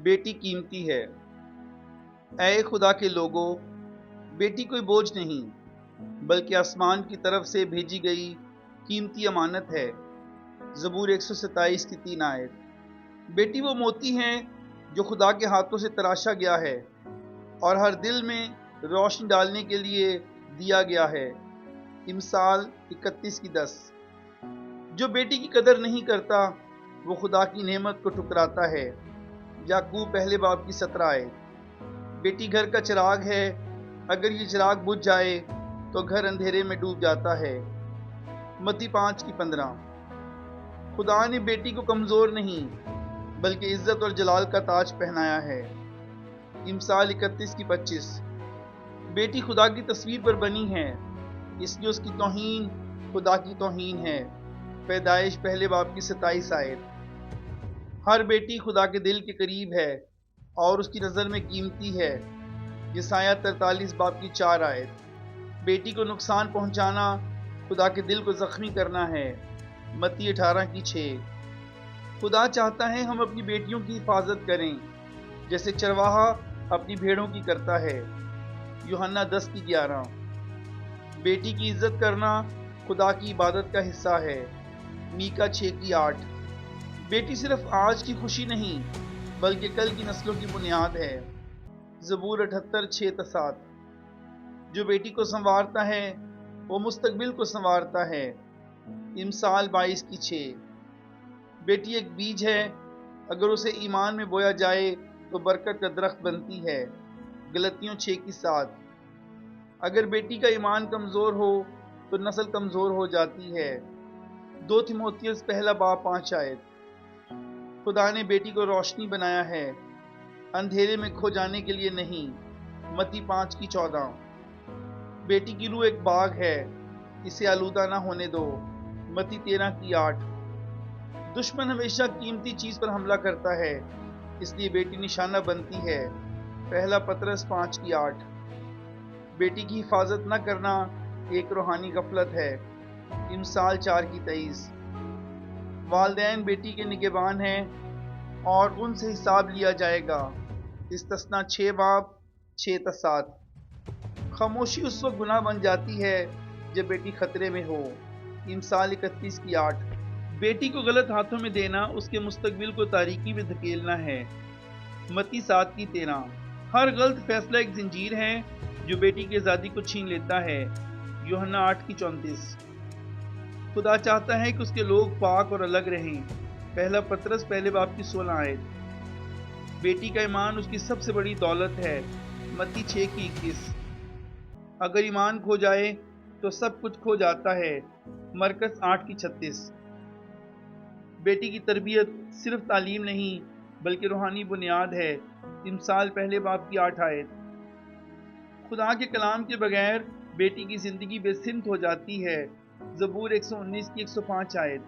بیٹی قیمتی ہے۔ اے خدا کے لوگوں، بیٹی کوئی بوجھ نہیں بلکہ آسمان کی طرف سے بھیجی گئی قیمتی امانت ہے۔ زبور 127 کی 3 آیت۔ بیٹی وہ موتی ہے جو خدا کے ہاتھوں سے تراشا گیا ہے اور ہر دل میں روشنی ڈالنے کے لیے دیا گیا ہے۔ امثال 31 کی 10۔ جو بیٹی کی قدر نہیں کرتا وہ خدا کی نعمت کو ٹھکراتا ہے۔ یعقوب پہلے باب کی 17 آیت۔ بیٹی گھر کا چراغ ہے، اگر یہ چراغ بجھ جائے تو گھر اندھیرے میں ڈوب جاتا ہے۔ متی 5 کی 15۔ خدا نے بیٹی کو کمزور نہیں بلکہ عزت اور جلال کا تاج پہنایا ہے۔ امثال 31 کی 25۔ بیٹی خدا کی تصویر پر بنی ہے، اس لیے اس کی توہین خدا کی توہین ہے۔ پیدائش پہلے باب کی 27 آیت۔ ہر بیٹی خدا کے دل کے قریب ہے اور اس کی نظر میں قیمتی ہے۔ یسایہ 43 باب کی 4 آیت۔ بیٹی کو نقصان پہنچانا خدا کے دل کو زخمی کرنا ہے۔ متی 18 کی 6۔ خدا چاہتا ہے ہم اپنی بیٹیوں کی حفاظت کریں جیسے چرواہا اپنی بھیڑوں کی کرتا ہے۔ یوحنا 10 کی 11۔ بیٹی کی عزت کرنا خدا کی عبادت کا حصہ ہے۔ میکا 6 کی 8۔ بیٹی صرف آج کی خوشی نہیں بلکہ کل کی نسلوں کی بنیاد ہے۔ زبور 78 6-7۔ جو بیٹی کو سنوارتا ہے وہ مستقبل کو سنوارتا ہے۔ امثال 22 کی 6۔ بیٹی ایک بیج ہے، اگر اسے ایمان میں بویا جائے تو برکت کا درخت بنتی ہے۔ غلطیوں 6 کی 7۔ اگر بیٹی کا ایمان کمزور ہو تو نسل کمزور ہو جاتی ہے۔ 2 تیموتھیوس پہلا باب 5 آیت۔ خدا نے بیٹی کو روشنی بنایا ہے، اندھیرے میں کھو جانے کے لیے نہیں۔ متی 5 کی 14۔ بیٹی کی روح ایک باغ ہے، اسے آلودہ نہ ہونے دو۔ متی 13 کی 8۔ دشمن ہمیشہ قیمتی چیز پر حملہ کرتا ہے، اس لیے بیٹی نشانہ بنتی ہے۔ پہلا پطرس 5 کی 8۔ بیٹی کی حفاظت نہ کرنا ایک روحانی غفلت ہے۔ امثال 4 کی 23۔ والدین بیٹی کے نگہبان ہیں اور ان سے حساب لیا جائے گا۔ استثنا 6 باب 6-7۔ خاموشی اس وقت گناہ بن جاتی ہے جب بیٹی خطرے میں ہو۔ امثال 31 کی 8۔ بیٹی کو غلط ہاتھوں میں دینا اس کے مستقبل کو تاریکی میں دھکیلنا ہے۔ متی 7 کی 13۔ ہر غلط فیصلہ ایک زنجیر ہے جو بیٹی کی آزادی کو چھین لیتا ہے۔ یوحنا 8 کی 34۔ خدا چاہتا ہے کہ اس کے لوگ پاک اور الگ رہیں۔ پہلا پطرس پہلے باب کی 16 آیت۔ بیٹی کا ایمان اس کی سب سے بڑی دولت ہے۔ متی 6 کی 21۔ اگر ایمان کھو جائے تو سب کچھ کھو جاتا ہے۔ مرکز 8 کی 36۔ بیٹی کی تربیت صرف تعلیم نہیں بلکہ روحانی بنیاد ہے۔ امثال پہلے باب کی 8 آیت۔ خدا کے کلام کے بغیر بیٹی کی زندگی بے سمت ہو جاتی ہے۔ زبور 119 کی 105 آیت۔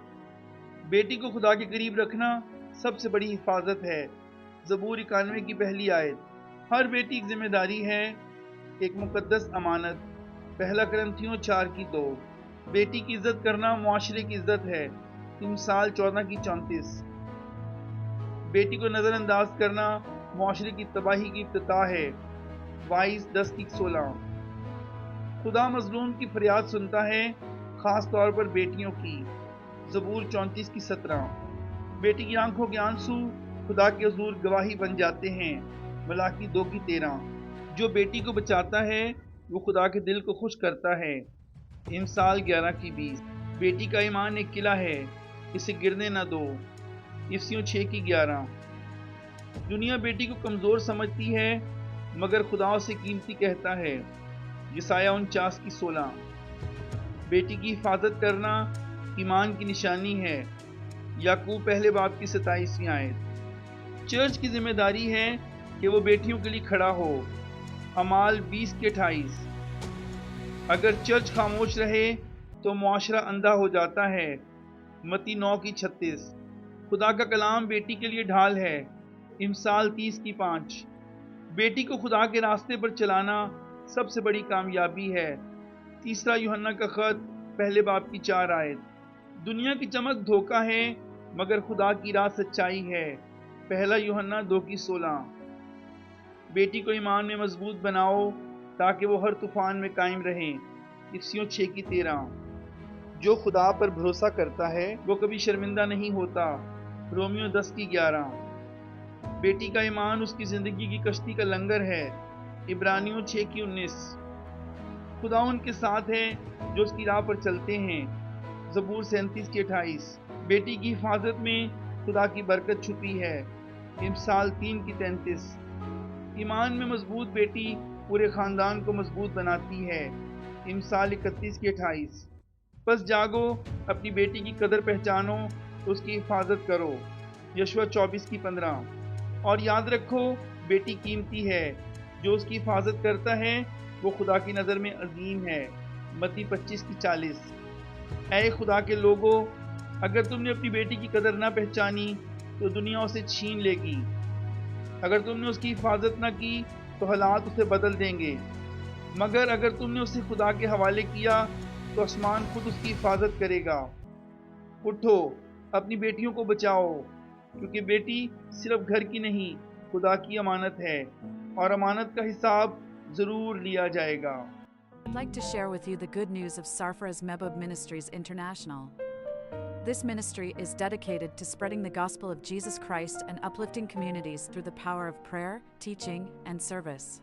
بیٹی کو خدا کے قریب رکھنا سب سے بڑی حفاظت ہے۔ زبور 91 کی پہلی آیت۔ ہر بیٹی ایک ذمہ داری ہے، ایک مقدس امانت۔ پہلا کرنتھیوں 4 کی 2۔ بیٹی کی عزت کرنا معاشرے کی عزت ہے۔ امثال 14 کی 34۔ بیٹی کو نظر انداز کرنا معاشرے کی تباہی کی ابتداء ہے۔ وائس 10 کی 16۔ خدا مظلوم کی فریاد سنتا ہے، خاص طور پر بیٹیوں کی۔ زبور 34 کی 17۔ بیٹی کی آنکھوں کے آنسو خدا کے حضور گواہی بن جاتے ہیں۔ ملاکی 2 کی 13۔ جو بیٹی کو بچاتا ہے وہ خدا کے دل کو خوش کرتا ہے۔ امثال 11 کی 20۔ بیٹی کا ایمان ایک قلعہ ہے، اسے گرنے نہ دو۔ افسیوں 6 کی 11۔ دنیا بیٹی کو کمزور سمجھتی ہے مگر خدا اسے قیمتی کہتا ہے۔ یسایہ 49 کی 16۔ بیٹی کی حفاظت کرنا ایمان کی نشانی ہے۔ یعقوب پہلے باب کی 27ویں آیت۔ چرچ کی ذمہ داری ہے کہ وہ بیٹیوں کے لیے کھڑا ہو۔ اعمال 20 کے 28۔ اگر چرچ خاموش رہے تو معاشرہ اندھا ہو جاتا ہے۔ متی 9 کی 36۔ خدا کا کلام بیٹی کے لیے ڈھال ہے۔ امثال 30 کی 5۔ بیٹی کو خدا کے راستے پر چلانا سب سے بڑی کامیابی ہے۔ تیسرا یوحنا کا خط پہلے باب کی 4 آیت۔ دنیا کی چمک دھوکہ ہے مگر خدا کی راہ سچائی ہے۔ پہلا یوحنا 2:16۔ بیٹی کو ایمان میں مضبوط بناؤ تاکہ وہ ہر طوفان میں قائم رہیں۔ افسیوں 6:13۔ جو خدا پر بھروسہ کرتا ہے وہ کبھی شرمندہ نہیں ہوتا۔ رومیو 10:11۔ بیٹی کا ایمان اس کی زندگی کی کشتی کا لنگر ہے۔ عبرانیوں 6:19۔ خدا ان کے ساتھ ہے جو اس کی راہ پر چلتے ہیں۔ زبور 37:28۔ بیٹی کی حفاظت میں خدا کی برکت چھپی ہے۔ امثال 3:33۔ ایمان میں مضبوط بیٹی پورے خاندان کو مضبوط بناتی ہے۔ امثال 31:28۔ پس جاگو، اپنی بیٹی کی قدر پہچانو، اس کی حفاظت کرو۔ یشوع 24:15۔ اور یاد رکھو، بیٹی قیمتی ہے، جو اس کی حفاظت کرتا ہے وہ خدا کی نظر میں عظیم ہے۔ متی 25:40۔ اے خدا کے لوگو، اگر تم نے اپنی بیٹی کی قدر نہ پہچانی تو دنیا اسے چھین لے گی۔ اگر تم نے اس کی حفاظت نہ کی تو حالات اسے بدل دیں گے، مگر اگر تم نے اسے خدا کے حوالے کیا تو آسمان خود اس کی حفاظت کرے گا۔ اٹھو، اپنی بیٹیوں کو بچاؤ، کیونکہ بیٹی صرف گھر کی نہیں، خدا کی امانت ہے، اور امانت کا حساب ضرور لیا جائے گا۔ I'd like to share with you the good news of Sarfraz Mebub Ministries International. This ministry is dedicated to spreading the gospel of Jesus Christ and uplifting communities through the power of prayer, teaching, and service.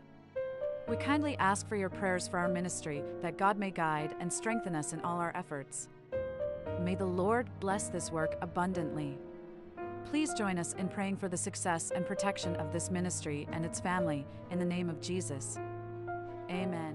We kindly ask for your prayers for our ministry, that God may guide and strengthen us in all our efforts. May the Lord bless this work abundantly. Please join us in praying for the success and protection of this ministry and its family in the name of Jesus. Amen.